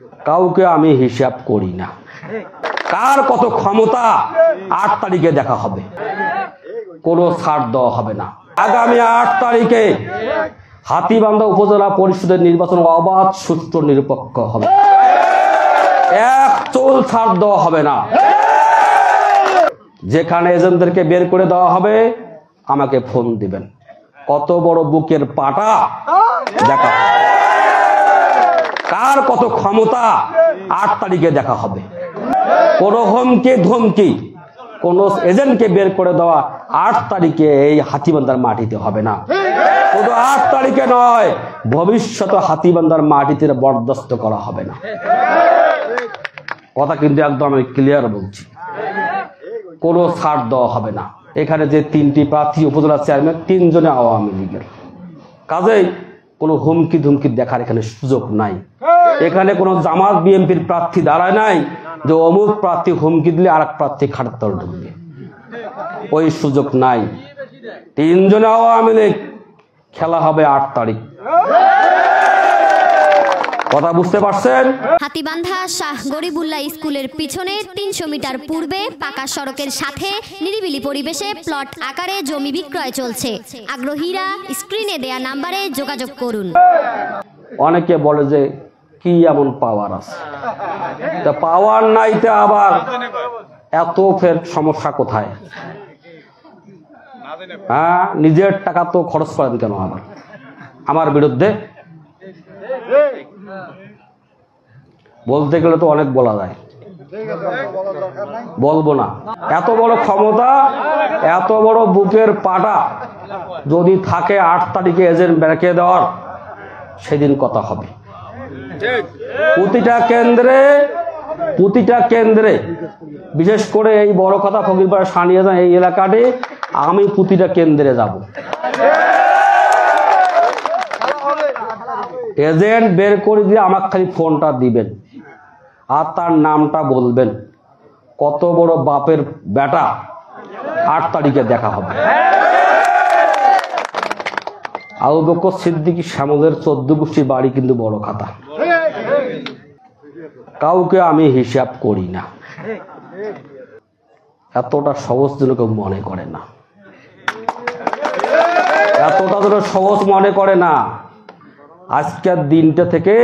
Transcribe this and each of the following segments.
কাউকে আমি হিসাব করি না। কার কত ক্ষমতা 8 তারিখে দেখা হবে, কোনো ছাড় দেওয়া হবে না। আগামী 8 তারিখে হাতীবান্ধা উপজেলা পরিষদের নির্বাচন অবাধ, সুষ্ঠু, নিরপেক্ষ হবে। এক চুল ছাড় দেওয়া হবে না। যেখানে এজেন্টদেরকে বের করে দেওয়া হবে আমাকে ফোন দিবেন। কত বড় বুকের পাটা দেখা, কার কত ক্ষমতা 8 তারিখে দেখা হবে। কোন হুমকি ধমকি কোন এজেন্টকে বের করে দেওয়া 8 তারিখে এই হাতীবান্ধার মাটিতে হবে না। শুধু 8 তারিখে নয়, ভবিষ্যতে হাতীবান্ধার মাটিতে বরদাস্ত করা হবে না। কথা কিন্তু একদম আমি ক্লিয়ার বলছি, কোনো ছাড় দেওয়া হবে না। এখানে যে 3টি প্রার্থী উপজেলা চেয়ারম্যান 3 জনে আওয়ামী লীগের, কাজেই কোনো হুমকি ধুমকি দেখার এখানে সুযোগ নাই। এখানে কোনো জামাত বিএনপির প্রার্থী দাঁড়ায় নাই যে অমুক প্রার্থী হুমকি দিলে আরেক প্রার্থী খাটের তল ঢুকবে, ওই সুযোগ নাই। 3 জনে আওয়ামী লীগ, খেলা হবে 8 তারিখ। কথা বুঝতে পারছেন? হাতীবান্ধা শাহ গরিবুল্লাহ স্কুলের পিছনে 300 মিটার পূর্বে পাকা সড়কের সাথে নিরিবিলি পরিবেশে প্লট আকারে জমি বিক্রয় চলছে। আগ্রহীরা স্ক্রিনে দেয়া নাম্বারে যোগাযোগ করুন। অনেকে বলে যে কি এমন পাওয়ার আছে, তা পাওয়ার নাইতে আবার এত ফের সমস্যা কোথায়? হ্যাঁ, নিজের টাকা তো খরচ করেন কেন আবার আমার বিরুদ্ধে? বলতে গেলে তো অনেক বলা যায়, বলবো না। এত বড় ক্ষমতা, এত বড় বুকের পাটা যদি থাকে 8 তারিখে এজেন্ট বেরকে দেওয়ার, সেদিন কথা হবে। প্রতিটা কেন্দ্রে বিশেষ করে এই বড় কথা ফকিরপাড়া সানিয়াজা এই এলাকাতে আমি প্রতিটা কেন্দ্রে যাব। এজেন্ট বের করে দিয়ে আমাকে খালি ফোনটা দিবেন আর তার নামটা বলবেন। কত বড় বাপের বেটা 8 তারিখে দেখা হবে। আবু বকর সিদ্দিকী শ্যামলের 14 গোষ্ঠীর বাড়ি কিন্তু বড় খাতা। কাউকে আমি হিসাব করি না, এতটা সহজ যেন কেউ মনে করে না, এতটা যেন সহজ মনে করে না। আজকের দিনটা থেকে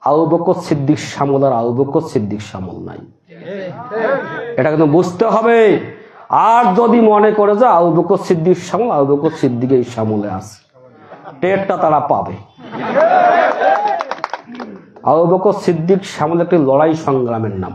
আবু বকর সিদ্দিক শ্যামল আর আবু বকর সিদ্দিক শ্যামল নাই, এটা কিন্তু বুঝতে হবে। আর যদি মনে করে যে আবু বকর সিদ্দিক শ্যামল, আবু বকর সিদ্দিক এই শ্যামলে আছে, টেরটা তারা পাবে। আবু বকর সিদ্দিক শ্যামল একটি লড়াই সংগ্রামের নাম।